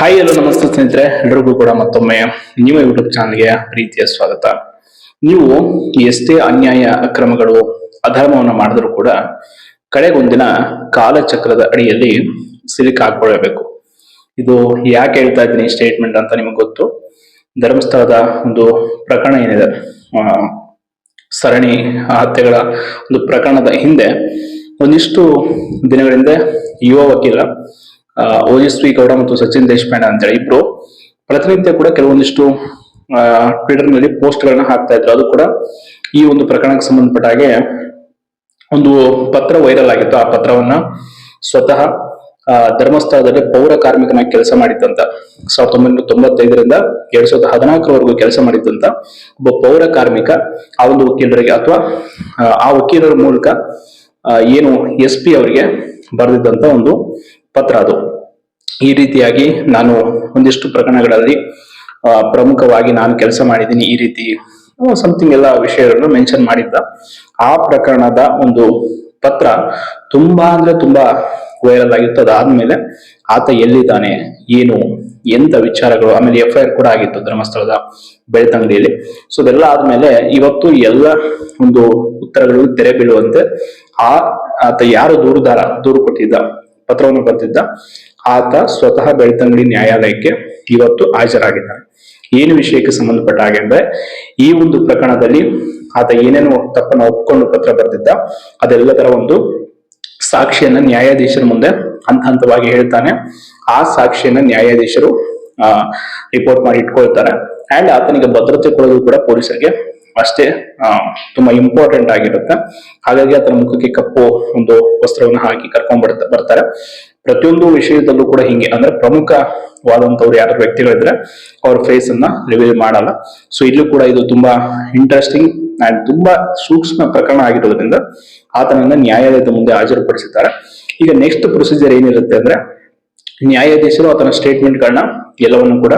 Hi ಎಲ್ಲೋ ನಮಸ್ತೆ ಸ್ನೇಹಿತರೆ, ಎಲ್ರಿಗೂ ಕೂಡ ಮತ್ತೊಮ್ಮೆ ನಿಮ್ಮ ಯೂಟ್ಯೂಬ್ ಚಾನಲ್ಗೆ ಪ್ರೀತಿಯ ಸ್ವಾಗತ. ನೀವು ಎಷ್ಟೇ ಅನ್ಯಾಯ ಅಕ್ರಮಗಳು ಅಧರ್ಮವನ್ನು ಮಾಡಿದ್ರು ಕೂಡ ಕಡೆಗೊಂದಿನ ಕಾಲಚಕ್ರದ ಅಡಿಯಲ್ಲಿ ಸಿಲುಕಾಕೊಳ್ಳಬೇಕು. ಇದು ಯಾಕೆ ಹೇಳ್ತಾ ಇದ್ದೀನಿ ಸ್ಟೇಟ್ಮೆಂಟ್ ಅಂತ ನಿಮಗೆ ಗೊತ್ತು. ಧರ್ಮಸ್ಥಳದ ಒಂದು ಪ್ರಕರಣ ಏನಿದೆ, ಸರಣಿ ಹತ್ಯೆಗಳ ಒಂದು ಪ್ರಕರಣದ ಹಿಂದೆ ಒಂದಿಷ್ಟು ದಿನಗಳಿಂದ ಯುವ ವಕೀಲ ಓಜಸ್ವಿ ಗೌಡ ಮತ್ತು ಸಚಿನ್ ದೇಶಪಾಂಡೆ ಅಂತೇಳಿ ಇಬ್ರು ಪ್ರತಿನಿತ್ಯ ಕೂಡ ಕೆಲವೊಂದಿಷ್ಟು ಟ್ವಿಟರ್ ನಲ್ಲಿ ಪೋಸ್ಟ್ ಗಳನ್ನ ಹಾಕ್ತಾ ಇದ್ರು. ಅದು ಕೂಡ ಈ ಒಂದು ಪ್ರಕರಣಕ್ಕೆ ಸಂಬಂಧಪಟ್ಟ ಹಾಗೆ ಒಂದು ಪತ್ರ ವೈರಲ್ ಆಗಿತ್ತು. ಆ ಪತ್ರವನ್ನ ಸ್ವತಃ ಧರ್ಮಸ್ಥಳದಲ್ಲಿ ಪೌರ ಕಾರ್ಮಿಕನಾಗಿ ಕೆಲಸ ಮಾಡಿದ್ದಂತ 1995ರಿಂದ 2014ರವರೆಗೂ ಕೆಲಸ ಮಾಡಿದ್ದಂತ ಒಬ್ಬ ಪೌರ ಕಾರ್ಮಿಕ ಆ ಒಂದು ವಕೀಲರಿಗೆ ಅಥವಾ ಆ ವಕೀಲರ ಮೂಲಕ ಏನು SP ಅವರಿಗೆ ಬರೆದಿದ್ದಂತ ಒಂದು ಪತ್ರ ಅದು. ಈ ರೀತಿಯಾಗಿ ನಾನು ಒಂದಿಷ್ಟು ಪ್ರಕರಣಗಳಲ್ಲಿ ಪ್ರಮುಖವಾಗಿ ನಾನು ಕೆಲಸ ಮಾಡಿದ್ದೀನಿ, ಈ ರೀತಿ ಸಮಥಿಂಗ್ ಎಲ್ಲ ವಿಷಯಗಳನ್ನು ಮೆನ್ಷನ್ ಮಾಡಿದ್ದ. ಆ ಪ್ರಕರಣದ ಒಂದು ಪತ್ರ ತುಂಬಾ ಅಂದ್ರೆ ತುಂಬಾ ವೈರಲ್ ಆಗಿತ್ತು. ಅದಾದ್ಮೇಲೆ ಆತ ಎಲ್ಲಿದ್ದಾನೆ, ಏನು, ಎಂತ ವಿಚಾರಗಳು, ಆಮೇಲೆ FIR ಕೂಡ ಆಗಿತ್ತು ಧರ್ಮಸ್ಥಳದ ಬೆಳ್ತಂಗಡಿಯಲ್ಲಿ. ಸೊ ಅದೆಲ್ಲ ಆದ್ಮೇಲೆ ಇವತ್ತು ಎಲ್ಲ ಒಂದು ಉತ್ತರಗಳು ತೆರೆ ಬೀಳುವಂತೆ ಆತ ಯಾರು ದೂರು ಕೊಟ್ಟಿದ್ದ, ಪತ್ರವನ್ನು ಬರೆದಿದ್ದ, ಆತ ಸ್ವತಃ ಬೆಳ್ತಂಗಡಿ ನ್ಯಾಯಾಲಯಕ್ಕೆ ಇವತ್ತು ಹಾಜರಾಗಿದ್ದಾನೆ. ಏನು ವಿಷಯಕ್ಕೆ ಸಂಬಂಧಪಟ್ಟ ಹಾಗೆ ಅಂದ್ರೆ, ಈ ಒಂದು ಪ್ರಕರಣದಲ್ಲಿ ಆತ ಏನೇನು ತಪ್ಪನ್ನು ಒಪ್ಪಿಕೊಂಡು ಪತ್ರ ಬರೆದಿದ್ದ ಅದೆಲ್ಲದರ ಒಂದು ಸಾಕ್ಷಿಯನ್ನ ನ್ಯಾಯಾಧೀಶರ ಮುಂದೆ ಹಂತ ಹಂತವಾಗಿ ಹೇಳ್ತಾನೆ. ಆ ಸಾಕ್ಷಿಯನ್ನ ನ್ಯಾಯಾಧೀಶರು ರಿಪೋರ್ಟ್ ಮಾಡಿ ಇಟ್ಕೊಳ್ತಾರೆ. ಅಂಡ್ ಆತನಿಗೆ ಭದ್ರತೆ ಕೊಡೋದು ಕೂಡ ಪೊಲೀಸರಿಗೆ ಅಷ್ಟೇ ತುಂಬಾ ಇಂಪಾರ್ಟೆಂಟ್ ಆಗಿರುತ್ತೆ. ಹಾಗಾಗಿ ಆತನ ಮುಖಕ್ಕೆ ಕಪ್ಪು ಒಂದು ವಸ್ತ್ರವನ್ನು ಹಾಕಿ ಕರ್ಕೊಂಡ್ ಬರ್ತಾರೆ. ಪ್ರತಿಯೊಂದು ವಿಷಯದಲ್ಲೂ ಕೂಡ ಹಿಂಗೆ, ಅಂದ್ರೆ ಪ್ರಮುಖವಾದಂತವ್ರು ಯಾರು ವ್ಯಕ್ತಿಗಳಿದ್ರೆ ಅವ್ರ ಫೇಸ್ ಅನ್ನ ರಿವೀಲ್ ಮಾಡಲ್ಲ. ಸೊ ಇಲ್ಲೂ ಕೂಡ ಇದು ತುಂಬಾ ಇಂಟ್ರೆಸ್ಟಿಂಗ್ ಅಂಡ್ ತುಂಬಾ ಸೂಕ್ಷ್ಮ ಪ್ರಕರಣ ಆಗಿರೋದ್ರಿಂದ ಆತನನ್ನ ನ್ಯಾಯಾಲಯದ ಮುಂದೆ ಹಾಜರುಪಡಿಸಿದ್ದಾರೆ. ಈಗ ನೆಕ್ಸ್ಟ್ ಪ್ರೊಸೀಜರ್ ಏನಿರುತ್ತೆ ಅಂದ್ರೆ, ನ್ಯಾಯಾಧೀಶರು ಆತನ ಸ್ಟೇಟ್ಮೆಂಟ್ ಗಳನ್ನ ಎಲ್ಲವನ್ನು ಕೂಡ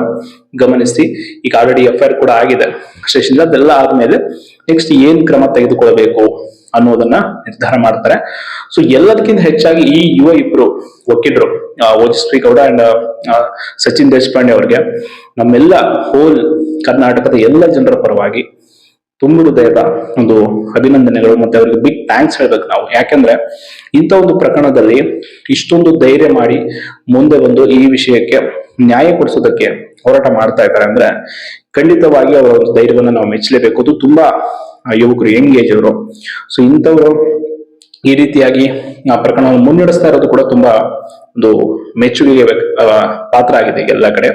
ಗಮನಿಸಿ, ಈಗ ಆಲ್ರೆಡಿ FIR ಕೂಡ ಆಗಿದೆ ಸ್ಟೇಷನ್. ಅದೆಲ್ಲ ಆದ್ಮೇಲೆ ನೆಕ್ಸ್ಟ್ ಏನ್ ಕ್ರಮ ತೆಗೆದುಕೊಳ್ಬೇಕು ಅನ್ನೋದನ್ನ ನಿರ್ಧಾರ ಮಾಡ್ತಾರೆ. ಸೊ ಎಲ್ಲದಕ್ಕಿಂತ ಹೆಚ್ಚಾಗಿ ಈ ಯುವ ಇಬ್ರು ವಕೀಲರು ಓಜಸ್ವಿ ಗೌಡ ಅಂಡ್ ಸಚಿನ್ ದೇಶಪಾಂಡೆ ಅವರಿಗೆ ನಮ್ಮೆಲ್ಲ ಹೋಲ್ ಕರ್ನಾಟಕದ ಎಲ್ಲ ಜನರ ಪರವಾಗಿ ತುಂಬ ಹೃದಯದ ಒಂದು ಅಭಿನಂದನೆಗಳು ಮತ್ತೆ ಅವರಿಗೆ ಬಿಗ್ ಥ್ಯಾಂಕ್ಸ್ ಹೇಳ್ಬೇಕು ನಾವು. ಯಾಕಂದ್ರೆ ಇಂಥ ಒಂದು ಪ್ರಕರಣದಲ್ಲಿ ಇಷ್ಟೊಂದು ಧೈರ್ಯ ಮಾಡಿ ಮುಂದೆ ಬಂದು ಈ ವಿಷಯಕ್ಕೆ ನ್ಯಾಯ ಕೊಡಿಸೋದಕ್ಕೆ ಹೋರಾಟ ಮಾಡ್ತಾ ಇದ್ದಾರೆ ಅಂದ್ರೆ ಖಂಡಿತವಾಗಿ ಅವರ ಒಂದು ಧೈರ್ಯವನ್ನ ನಾವು ಮೆಚ್ಚಲೇಬೇಕು. ಅದು ತುಂಬಾ ಯುವಕರು, ಯಂಗ್ ಏಜ್ ಅವರು. ಸೊ ಇಂಥವರು ಈ ರೀತಿಯಾಗಿ ಆ ಪ್ರಕರಣವನ್ನು ಮುನ್ನಡೆಸ್ತಾ ಇರೋದು ಕೂಡ ತುಂಬಾ ಒಂದು ಮೆಚ್ಚುಗೆಗೆ ಪಾತ್ರ ಆಗಿದೆ ಎಲ್ಲ ಕಡೆ.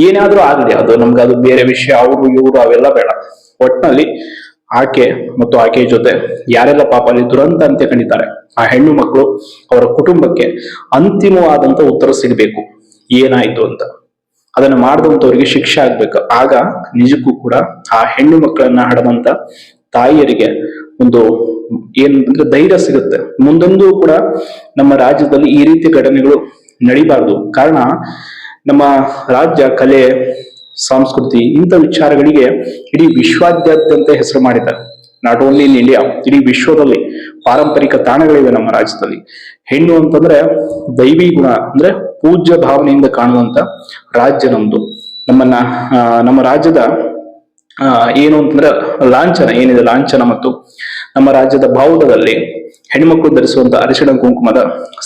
ಏನಾದ್ರೂ ಆಗಲಿ, ಅದು ನಮ್ಗೆ ಅದು ಬೇರೆ ವಿಷಯ, ಅವರು ಇವರು ಅವೆಲ್ಲ ಬೇಡ. ಒಟ್ಟಿನಲ್ಲಿ ಆಕೆ ಮತ್ತು ಆಕೆಯ ಜೊತೆ ಯಾರೆಲ್ಲ ಪಾಪ ಅಲ್ಲಿ ದುರಂತ ಅಂತ್ಯ ಕಂಡಿದ್ದಾರೆ, ಆ ಹೆಣ್ಣು ಮಕ್ಕಳು, ಅವರ ಕುಟುಂಬಕ್ಕೆ ಅಂತಿಮವಾದಂತ ಉತ್ತರ ಸಿಗಬೇಕು ಏನಾಯ್ತು ಅಂತ. ಅದನ್ನ ಮಾಡಿದಂತವ್ರಿಗೆ ಶಿಕ್ಷೆ ಆಗ್ಬೇಕು. ಆಗ ನಿಜಕ್ಕೂ ಕೂಡ ಆ ಹೆಣ್ಣು ಮಕ್ಕಳನ್ನ ಹಡದಂತ ತಾಯಿಯರಿಗೆ ಒಂದು ಏನಂದ್ರೆ ಧೈರ್ಯ ಸಿಗುತ್ತೆ. ಮುಂದೊಂದು ಕೂಡ ನಮ್ಮ ರಾಜ್ಯದಲ್ಲಿ ಈ ರೀತಿ ಘಟನೆಗಳು ನಡಿಬಾರ್ದು. ಕಾರಣ ನಮ್ಮ ರಾಜ್ಯ ಕಲೆ, ಸಂಸ್ಕೃತಿ ಇಂಥ ವಿಚಾರಗಳಿಗೆ ಇಡೀ ವಿಶ್ವಾದ್ಯಂತ ಹೆಸರು ಮಾಡಿದ್ದಾರೆ. ನಾಟ್ ಓನ್ಲಿ ಇನ್ ಇಂಡಿಯಾ, ಇಡೀ ವಿಶ್ವದಲ್ಲಿ ಪಾರಂಪರಿಕ ತಾಣಗಳಿವೆ ನಮ್ಮ ರಾಜ್ಯದಲ್ಲಿ. ಹೆಣ್ಣು ಅಂತಂದ್ರೆ ದೈವಿ ಗುಣ, ಅಂದ್ರೆ ಪೂಜ್ಯ ಭಾವನೆಯಿಂದ ಕಾಣುವಂತ ರಾಜ್ಯ ನಮ್ದು. ನಮ್ಮ ರಾಜ್ಯದ ಏನು ಅಂತಂದ್ರೆ ಲಾಂಛನ ಏನಿದೆ, ಲಾಂಛನ ಮತ್ತು ನಮ್ಮ ರಾಜ್ಯದ ಬಾವುಟದಲ್ಲಿ ಹೆಣ್ಮಕ್ಳು ಧರಿಸುವಂತ ಅರಿಶಿಣ ಕುಂಕುಮದ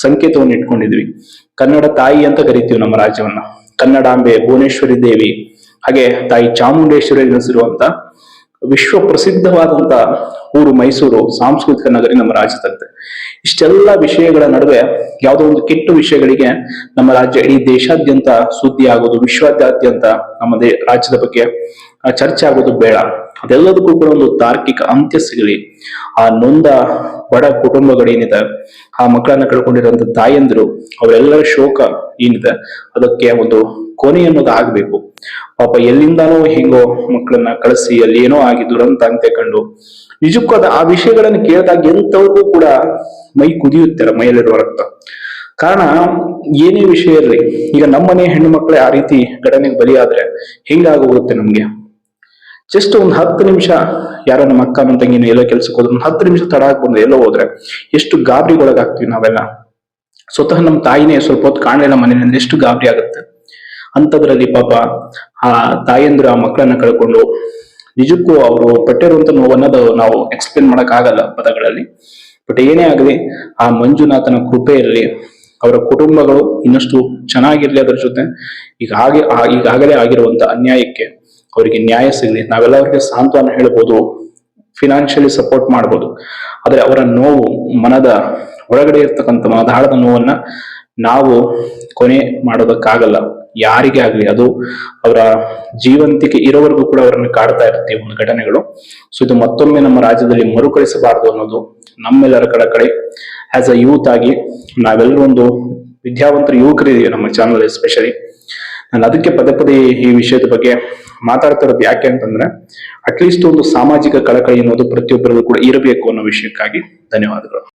ಸಂಕೇತವನ್ನು ಇಟ್ಕೊಂಡಿದ್ವಿ. ಕನ್ನಡ ತಾಯಿ ಅಂತ ಕರಿತೀವಿ ನಮ್ಮ ರಾಜ್ಯವನ್ನ. ಕನ್ನಡಾಂಬೆ, ಭುವನೇಶ್ವರಿ ದೇವಿ, ಹಾಗೆ ತಾಯಿ ಚಾಮುಂಡೇಶ್ವರಿ ನೆಲೆಸಿರುವಂತ ವಿಶ್ವ ಪ್ರಸಿದ್ಧವಾದಂತ ಊರು ಮೈಸೂರು, ಸಾಂಸ್ಕೃತಿಕ ನಗರಿ ನಮ್ಮ ರಾಜ್ಯದಂತೆ. ಇಷ್ಟೆಲ್ಲ ವಿಷಯಗಳ ನಡುವೆ ಯಾವುದೋ ಒಂದು ಕೆಟ್ಟ ವಿಷಯಗಳಿಗೆ ನಮ್ಮ ರಾಜ್ಯ ಇಡೀ ದೇಶಾದ್ಯಂತ ಸುದ್ದಿ ಆಗೋದು, ವಿಶ್ವಾದ್ಯಂತ ನಮ್ಮ ರಾಜ್ಯದ ಬಗ್ಗೆ ಚರ್ಚೆ ಆಗೋದು ಬೇಡ. ಅದೆಲ್ಲದಕ್ಕೂ ಕೂಡ ಒಂದು ತಾರ್ಕಿಕ ಅಂತ್ಯ ಸಿಗಲಿ. ಆ ನೊಂದ ಬಡ ಕುಟುಂಬಗಳೇನಿದೆ, ಆ ಮಕ್ಕಳನ್ನ ಕಳ್ಕೊಂಡಿರುವಂತ ತಾಯಂದಿರು, ಅವರೆಲ್ಲರ ಶೋಕ ಏನಿದೆ ಅದಕ್ಕೆ ಒಂದು ಕೊನೆ ಅನ್ನೋದು ಆಗ್ಬೇಕು. ಪಾಪ ಎಲ್ಲಿಂದಾನೋ ಹೆಂಗೋ ಮಕ್ಕಳನ್ನ ಕಳಿಸಿ ಅಲ್ಲಿ ಏನೋ ಆಗಿ ದುರಂತ ಅಂತ್ಯ ಕಂಡು ನಿಜಕ್ಕೂ ಆ ವಿಷಯಗಳನ್ನು ಕೇಳಿದಾಗ ಎಂತವ್ರಿಗೂ ಕೂಡ ಮೈ ಕುದಿಯುತ್ತಾರೆ, ಮೈಯಲ್ಲಿರುವ ರಕ್ತ. ಕಾರಣ ಏನೇ ವಿಷಯ ಇರಲಿ, ಈಗ ನಮ್ಮನೆ ಹೆಣ್ಣು ಮಕ್ಕಳೇ ಆ ರೀತಿ ಘಟನೆಗೆ ಬಲಿಯಾದ್ರೆ ಹೆಂಗಾಗೋಗುತ್ತೆ ನಮ್ಗೆ. ಜಸ್ಟ್ ಒಂದು 10 ನಿಮಿಷ ಯಾರೋ ನಮ್ಮ ಅಕ್ಕ ನಮ್ಮ ತಂಗಿನ ಎಲ್ಲೋ ಕೆಲ್ಸಕ್ಕೆ ಹೋದ್ರೆ 10 ನಿಮಿಷ ತಡ ಬಂದು ಎಲ್ಲೋ ಹೋದ್ರೆ ಎಷ್ಟು ಗಾಬರಿಗೊಳಗಾಗ್ತೀವಿ ನಾವೆಲ್ಲ. ಸ್ವತಃ ನಮ್ಮ ತಾಯಿನೇ ಸ್ವಲ್ಪ ಹೊತ್ತು ಕಾಣಲಿಲ್ಲ ಮನೆಯಲ್ಲಿ ಎಷ್ಟು ಗಾಬರಿ ಆಗುತ್ತೆ. ಅಂಥದ್ರಲ್ಲಿ ಪಾಪ ಆ ತಾಯಂದಿರು ಆ ಮಕ್ಕಳನ್ನ ಕಳ್ಕೊಂಡು ನಿಜಕ್ಕೂ ಅವರು ಪಟ್ಟಿರುವಂತ ನೋವನ್ನೋದು ನಾವು ಎಕ್ಸ್ಪ್ಲೇನ್ ಮಾಡಕ್ ಆಗಲ್ಲ ಪದಗಳಲ್ಲಿ. ಬಟ್ ಏನೇ ಆಗಲಿ ಆ ಮಂಜುನಾಥನ ಕೃಪೆಯಲ್ಲಿ ಅವರ ಕುಟುಂಬಗಳು ಇನ್ನಷ್ಟು ಚೆನ್ನಾಗಿರ್ಲಿ. ಅದರ ಜೊತೆ ಈಗಾಗಲೇ ಆಗಿರುವಂತ ಅನ್ಯಾಯಕ್ಕೆ ಅವರಿಗೆ ನ್ಯಾಯ ಸಿಗಲಿ. ನಾವೆಲ್ಲ ಅವರಿಗೆ ಸಾಂತ್ವನ ಹೇಳ್ಬೋದು, ಫಿನಾನ್ಷಿಯಲಿ ಸಪೋರ್ಟ್ ಮಾಡ್ಬೋದು. ಆದ್ರೆ ಅವರ ನೋವು, ಮನದ ಒಳಗಡೆ ಇರ್ತಕ್ಕಂಥ ಮನದಾಳದ ನೋವನ್ನ ನಾವು ಕೊನೆ ಮಾಡೋದಕ್ಕಾಗಲ್ಲ ಯಾರಿಗೇ ಆಗ್ಲಿ. ಅದು ಅವರ ಜೀವಂತಿಕೆ ಇರೋವರೆಗೂ ಕೂಡ ಅವರನ್ನು ಕಾಡ್ತಾ ಇರುತ್ತೆ ಒಂದು ಘಟನೆಗಳು. ಸೊ ಇದು ಮತ್ತೊಮ್ಮೆ ನಮ್ಮ ರಾಜ್ಯದಲ್ಲಿ ಮರುಕಳಿಸಬಾರದು ಅನ್ನೋದು ನಮ್ಮೆಲ್ಲರ ಕಡೆ ಆಸ್ ಅ ಯೂತ್ ಆಗಿ ನಾವೆಲ್ಲರೂ ಒಂದು ವಿದ್ಯಾವಂತರ ಯುವಕರಿದ್ದೀವಿ ನಮ್ಮ ಚಾನಲ್ ಎಸ್ಪೆಷಲಿ. ನಾನು ಅದಕ್ಕೆ ಪದೇ ಪದೇ ಈ ವಿಷಯದ ಬಗ್ಗೆ ಮಾತಾಡ್ತಾ ಇರೋದು ಯಾಕೆ ಅಂತಂದ್ರೆ ಅಟ್ಲೀಸ್ಟ್ ಒಂದು ಸಾಮಾಜಿಕ ಕಳಕಳಿ ಅನ್ನೋದು ಪ್ರತಿಯೊಬ್ಬರಿಗೂ ಕೂಡ ಇರಬೇಕು ಅನ್ನೋ ವಿಷಯಕ್ಕಾಗಿ. ಧನ್ಯವಾದಗಳು.